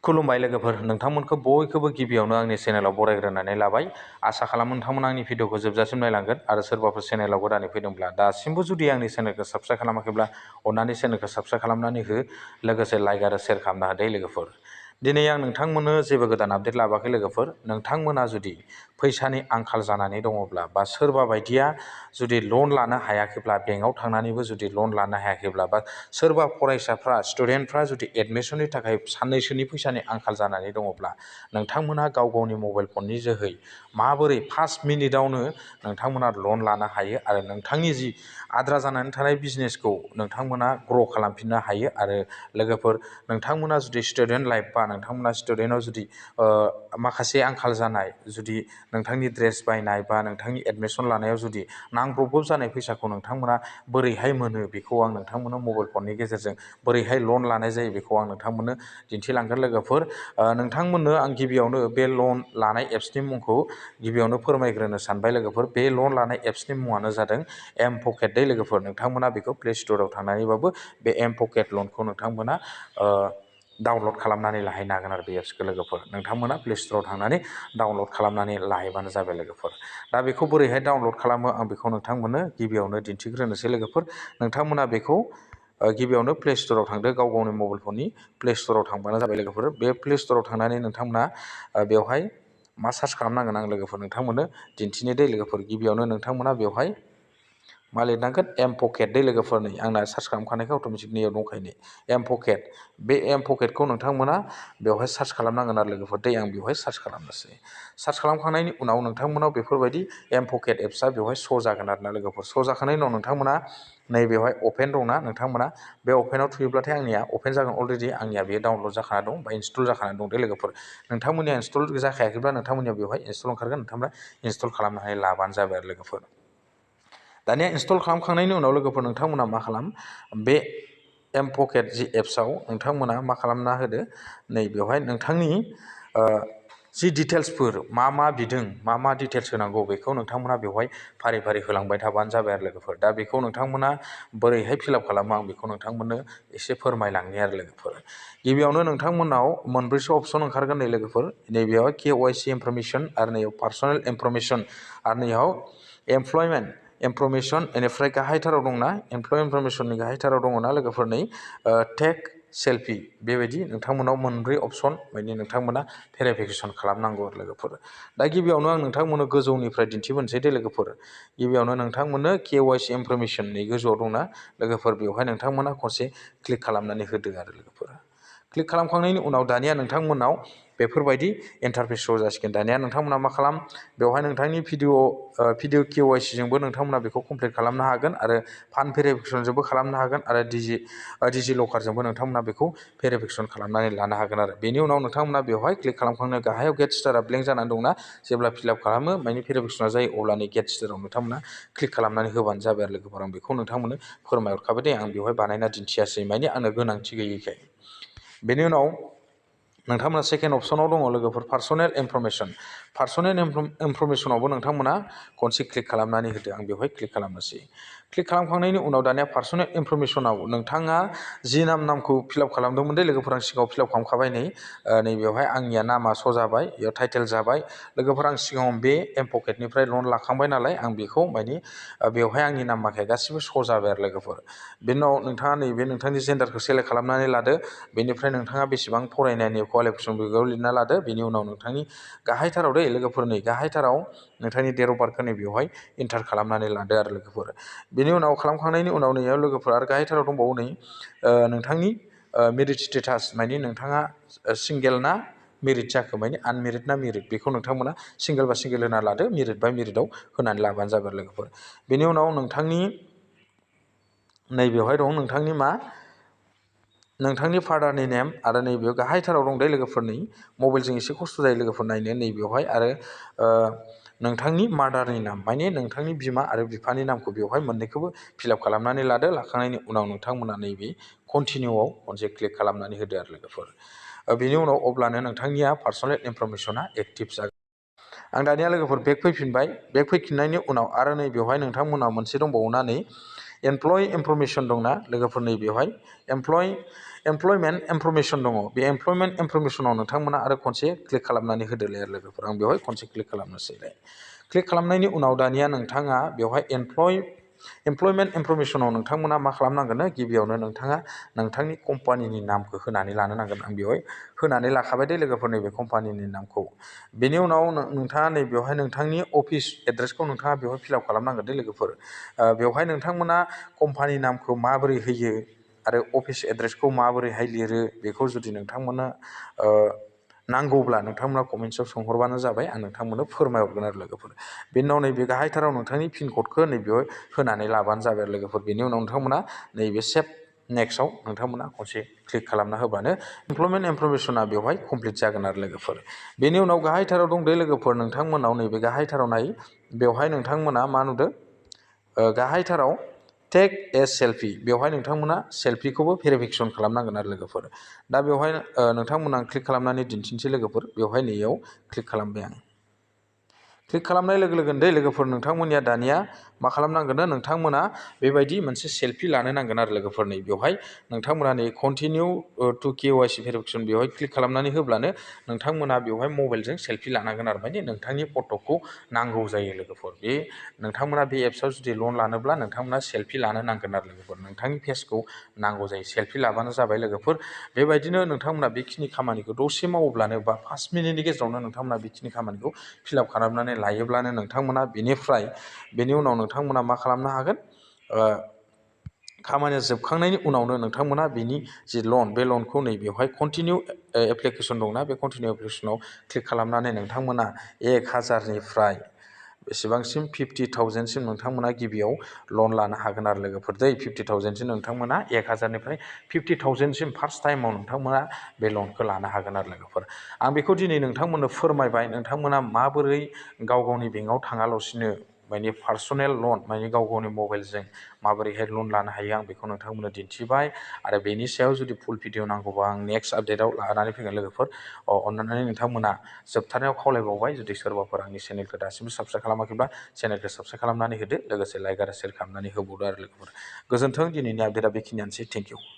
खुलुमबाय लोगोफोर, नोंथांमोनखौ बयखौबो गिबियावनो आंनि चेनेलाव बरायग्रोनानै लाबाय। आसा खालामो नोंथांमोना आंनि भिडिअखौ जोबजासिम नायलांगोन आरो सोरबाफोर चेनेलाव गोदानै फैदोंब्ला दासिमबो जुदि आंनि चेनेलखौ साबस्क्राइब खालामाखैब्ला अन्नानै चेनेलखौ साबस्क्राइब खालामनानै हो, लोगोसे लाइक आरो शेयार खालामनो होदो लोगोफोर। दिनै आं नोंथांमोननो जेबो गोदान आपडेट लाबोआखै लोगोफोर। नोंथांमोना जुदि फैसानि आंखाल जानानै दङब्ला बा सोरबा बायदिया जुदि लन लानो हायाखैब्ला, बेंकआव थांनानैबो जुदि लन लानो हायाखैब्ला, बा सोरबा फरायसाफ्रा स्टुडेन्टफ्रा जुदि एडमिसननि थाखाय साननैसोनि फैसानि आंखाल जानानै दङब्ला, नोंथांमोना गाव गावनि मबाइल फननि जोहै माबोरै 5 मिनिटावनो नोंथांमोना लन लानो हायो आरो नोंथांनि जि आद्रा जानानै थानाय बिजनेसखौ नोंथांमोना ग्र' खालामफिननो हायो। आरो लोगोफोर, नोंथांमोना जुदि स्टुडेन्ट लाइफ बा नोंथांमोना स्टुडेन्टआव जुदि माखासे आंखाल जानाय, जुदि नोंथांनि ड्रेस बायनाय बा नोंथांनि एडमिसन लानायाव जुदि नांब्रबगौ जानाय फैसाखौ नोंथांमोना बोरैहाय मोनो, बेखौ आं नोंथांमोननो मबाइल फननि गेजेरजों बोरैहाय लन लानाय जायो बेखौ आं नोंथांमोननो दिन्थिलांगोन लोगोफोर। नोंथांमोननो आं गिबियावनो बे लन लानाय एप्सनि मुंखौ गिबियावनो फोरमायग्रोनो सानबाय लोगोफोर। बे लन लानाय एप्सनि मुङानो जादों एमपकेट दै लोगोफोर। नोंथांमोना बेखौ प्ले स्ट'राव थांनानैबाबो बे एमपकेट लनखौ नोंथांमोना डाउनलड खालामनानै लाहैनो हागोन आरो बे एप्सखौ लोगोफोर। नोंथांमोना प्ले स्ट'राव थांनानै डाउनलड खालामनानै लाहैबानो जाबाय लोगोफोर। दा बेखौ बोरैहाय डाउनलड खालामो आं बेखौ नोंथांमोननो गिबियावनो दिन्थिग्रोनोसै लोगोफोर। नोंथांमोना बेखौ गिबियावनो प्ले स्ट'राव थांदो, गाव गावनि मबाइल फननि प्ले स्ट'राव थांबानो जाबाय लोगोफोर। बे प्ले स्ट'राव थांनानै नोंथांमोना बेवहाय मा सार्च खालामनांगोन आं लोगोफोर नोंथांमोननो दिन्थिनो दै लोगोफोर। गिबियावनो नोंथांमोना बेवहाय मा लिरनांगोन, एमपकेट दै लोगोफोर। नै आंना सार्च खालामखानायखाय अट'मेटिक नैयाव दंखायो नै एमपकेट। बे एमपकेटखौ नोंथांमोना बेवहाय सार्च खालामनांगोन आरो लोगोफोर। दै आं बेवहाय सार्च खालामनोसै। सार्च खालामखांनायनि उनाव नोंथांमोनाव बेफोरबायदि एमपकेट एप्सआ बेवहाय श' जागोन आरो ना लोगोफोर। श' जाखांनायनि उनाव नोंथांमोना नैबेवहाय अपेन दंना, नोंथांमोना बे अपेनाव थुयोब्लाथाय आंनिया अपेन जागोन। अलरेडि आंनिया बेयो डाउनलड जाखाना दं बा इनस्टल जाखाना दं दे लोगोफोर। नोंथांमोननिया इनस्टल जाखायाखैब्ला नोंथांमोननिया बेवहाय इनस्टल ओंखारगोन, नोंथांमोना इनस्टल खालामनानै लाबानो जाबाय आरो लोगोफोर। दानिया इनस्टल खालामखांनायनि उनाव लोगोफोर नोंथांमोना मा खालाम, बे एमपकेट जि एप्सआव नोंथांमोना मा खालामना होदो, नै बेवहाय नोंथांनि जि डिटेल्सफोर मा बिदों, मा डिटेल्स होनांगौ, बेखौ नोंथांमोना बेवहाय फारि फारि होलांबाय थाबानो जाबाय आरो लोगोफोर। दा बेखौ नोंथांमोना बोरैहाय फिलआप खालामो आं बेखौ नोंथांमोननो एसे फोरमायलांनि आरो लोगोफोर। गिबियावनो नोंथांमोनाव मोनब्रैसो अपसन ओंखारगोन नै लोगोफोर। नैबेयावहाय KYC इनफरमेसन, आरो नैयाव पार्सनेल इनफरमेसन, आरो नैयाव एमप्लयमेन्ट इनफरमेसन। बेनिफ्राय गाहायथाराव दंना, एमप्लय इनफरमेसननि गाहायथाराव दङ ना लोगोफोर, नै टेक सेल्फि। बेबायदि नोंथांमोनाव मोनब्रै अपसन बायदि नोंथांमोना भेरिफिकेसन खालामनांगौ आरो लोगोफोर। दा गिबियावनो आं नोंथांमोननो गोजौनिफ्राय दिन्थिबोनोसै दे लोगोफोर। गिबियावनो नोंथांमोननो KYC इनफरमेसननि गोजौआव दंना लोगोफोर, बेवहाय नोंथांमोना खनसे क्लिक खालामनानै होदो आरो लोगोफोर। क्लिक खालामखांनायनि उनाव दानिया नोंथांमोनाव बेफोरबायदि इन्टारफेस श' जासिगोन। दानिया नोंथांमोना मा खालाम, बेवहाय नोंथांनि भिडिअ KYC जोंबो नोंथांमोना बेखौ कमप्लिट खालामनो हागोन, आरो फान्ड भेरिफिकेसनजोंबो खालामनो हागोन, आरो डिजि लकारजोंबो नोंथांमोना बेखौ भेरिफिकेसन खालामनानै लानो हागोन आरो। बेनि उनाव नोंथांमोना बेवहाय क्लिक खालामखांनो गाहायाव गेट स्टारआ ब्लेंक जानानै दंना, जेब्ला फिलआप खालामो माने भेरिफिकेसना जायो, अब्ला नै गेट स्टाराव नोंथांमोना क्लिक खालामनानै होबानो जाबाय आरो लोगोफोर। आं बेखौ नोंथांमोननो फोरमायहरखाबाय दे, आं बेवहाय बानायना दिन्थियासै, माने आंनो गोनांथि गैयैखाय। बेनि उनाव नोंथांमोना सेकेन्ड अपसनाव दङ लोगोफोर, पार्सनेल इनफरमेसन। पार्सनेल इनफरमेसनावबो नोंथांमोना खनसे क्लिक खालामनानै होदो। आं बेवहाय क्लिक खालामनोसै। क्लिक खालामखांनायनि उनाव दानिया पार्सनेल इनफरमेसनाव नोंथाङा जि नामखौ फिलआप खालामदोंमोन दे लोगोफोर, आं सिगाङाव फिलआप खालामखाबाय नै। नैबेवहाय आंनिया नामा श' जाबाय, बेयाव टाइटेल जाबाय लोगोफोर। आं सिगाङाव बे एमपकेटनिफ्राय लन लाखांबाय नालाय, आं बेखौ माने बेवहाय आंनि नाम्बारखाय गासिबो श' जाबाय आरो लोगोफोर। बेनि उनाव नोंथाङा नैबे नोंथांनि जेन्डारखौ सेलेक्ट खालामनानै लादो। बेनिफ्राय नोंथाङा बेसेबां फरायनायनि क्वालिफिकेसन बेखौ लिरना लादो। बेनि उनाव नोंथांनि गाहायथाराव दै लोगोफोर, नै गाहायथाराव नोंथांनि डेट अफ बार्थखौ नै बेवहाय इन्टार खालामनानै लादो आरो लोगोफोर। बेनि उनाव खालामखांनायनि उनाव नैयाव लोगोफोर आरो गाहायथाराव दंबावो नै नोंथांनि मेरिट स्टेटास, माने नोंथाङा सिंगेल ना मेरिट जाखो, माने आनमेरिड ना मेरिड, बेखौ नोंथांमोना सिंगेल बा सिंगेल होना लादो, मेरिट बाय मेरिटआव होनानै लाबानो जाबाय लोगोफोर। बेनि उनाव नोंथांनि नैबेवहाय दं नोंथांनि नोंथांनि फादारनि नेम, आरो नैबेयाव गाहायथाराव दं दे लोगोफोरनि मबाइलजों एसे खस्थ' जायो लोगोफोर नायनो, नैबेवहाय आरो नोंथांनि मादारनि नाम, माने नोंथांनि बिमा आरो बिफानि नामखौ बेवहाय मोननैखौबो फिलआप खालामनानै लादो। लाखांनायनि उनाव नोंथांमोना नैबे कन्टिनिउआव खनसे क्लिक खालामनानै होदो आरो लोगोफोर। बेनि उनाव अब्लानो नोंथांनिया पार्सनेल इनफरमेसना एक्टिभ जागोन। आं दानिया लोगोफोर बेक फैफिनबाय। बेक फैफिननायनि उनाव आरो नै बेवहाय नोंथांमोना मोनसे दंबावोना, नै एमप्लय इनफरमेसन दंना लोगोफोर नैबेवहाय एमप्लयमेन्ट इनफरमेसन दङ बे एमप्लयमेन्ट इनफरमेसनाव नोंथांमोना आरो खनसे क्लिक खालामनानै होदोलाय आरो लोगोफोर आं बेवहाय खनसे क्लिक खालामनोसैलाय क्लिक खालामनायनि उनाव दानिया नोंथाङा बेवहाय एमप्लयमेन्ट इनफरमेसनाव नोंथांमोना मा खालामनांगोन गिबियावनो नोंथाङा नोंथांनि कम्पानिनि नामखौ होनानै लानो नांगोन आं बेवहाय होनानै लाखाबाय दे लोगोफोर नैबे कम्पानिनि नामखौ बेनि उनाव नोंथाङा नैबेवहाय नोंथांनि अफिस एड्रेसखौ नोंथाङा बेवहाय फिलआप खालामनांगोन दे लोगोफोर बेवहाय नोंथांमोना कम्पानि नामखौ माबोरै होयो आरो अफिस एड्रेसखौ माबोरैहाय लिरो बेखौ जुदि नोंथांमोना नांगौब्ला नोंथांमोना कमेन्ट्सआव सोंहरबानो जाबाय आं नोंथांमोननो फोरमायहरगोन आरो लोगोफोर बेनि उनाव नैबे गाहायथाराव नोंथांनि पिन क'डखौ नैबेयाव होनानै लाबानो जाबाय आरो लोगोफोर बेनि उनाव नोंथांमोना नैबे सेभ नेक्स्टआव नोंथांमोना खनसे क्लिक खालामना होबानो एमप्लयमेन्ट इनफरमेसना बेवहाय कमप्लिट जागोन आरो लोगोफोर बेनि उनाव गाहायथाराव दं दे लोगोफोर नोंथांमोनाव नैबे गाहायथाराव नाय बेवहाय नोंथांमोना मा नुदों गाहायथाराव टेक ए सेल्फि बेवहाय नोंथांमोना सेल्फिखौबो भेरिफिकेसन खालामनांगोन आरो लोगोफोर दा बेवहाय नोंथांमोना क्लिक खालामनानै दिन्थिनोसै लोगोफोर बेवहाय नैयाव क्लिक खालामबाय आं क्लिक खालामनाय लोगो लोगोनो दै लोगोफोर नोंथांमोननिया दानिया मा खालामनांगोन नोंथांमोना बेबायदि मोनसे सेल्फि लानो नांगोन आरो लोगोफोर नै बेवहाय नोंथांमोना नै कन्टिनिउ टु KYC भेरिफिकेसन बेवहाय क्लिक खालामनानै होब्लानो नोंथांमोना बेवहाय मबाइलजों सेल्फि लानांगोन आरो माने नोंथांनि फट'खौ नांगौ जायो लोगोफोर बे नोंथांमोना बे एप्सआव जुदि लन लानोब्ला नोंथांमोना सेल्फि लानो नांगोन आरो लोगोफोर नोंथांनि फेसखौ नांगौ जायो सेल्फि लाबानो जाबाय लोगोफोर बेबायदिनो नोंथांमोना बेखिनि खामानिखौ दसे मावोब्लानो बा 5 मिनिटनि गेजेरावनो नोंथांमोना बेखिनि खामानिखौ फिलआप खालामनानै लायोब्लानो नोंथांमोना बेनि उनाव नोंथांमोना मा खालामनो हागोन खामानिया जोबखांनायनि उनावनो नोंथांमोना बिनि जि लन बे लनखौ नैबेवहाय कन्टिनिउ एप्लिकेसन दंना बे कन्टिनिउ एप्लिकेसनाव क्लिक खालामनानै नोंथांमोना 1000निफ्राय बेसेबांसिम 50,000सिम नोंथांमोना गिबियाव लन लानो हागोन आरो लोगोफोर दै 50,000सिम नोंथांमोना 1000निफ्राय 50,000सिम फार्स्ट टाइमाव नोंथांमोना बे लनखौ लानो हागोन आरो लोगोफोर आं बेखौ दिनै नोंथांमोननो फोरमायबाय नोंथांमोना माबोरै गाव गावनि बेंकआव थाङालासिनो माने पार्सनेल लन माने गाव गावनि मबाइलजों माबोरैहाय लन लानो हायो आं बेखौ नोंथांमोननो दिन्थिबाय आरो बेनि सायाव जुदि फुल भिडिअ नांगौबा आं नेक्स्ट आपडेटआव लानानै फैगोन लोगोफोर अननानै नोंथांमोना जोबथारनायाव खावलायबावबाय जुदि सोरबाफोर आंनि चेनेलखौ दासिमबो साबस्क्राइब खालामाखैब्ला चेनेलखौ साबस्क्राइब खालामनानै होदो लोगोसे लाइक आरो शेयार खालामनानै होबावदो आरो लोगोफोर गोजोन्थों दिनैनि आपडेटआ बेखिनियानोसै थेंक इउ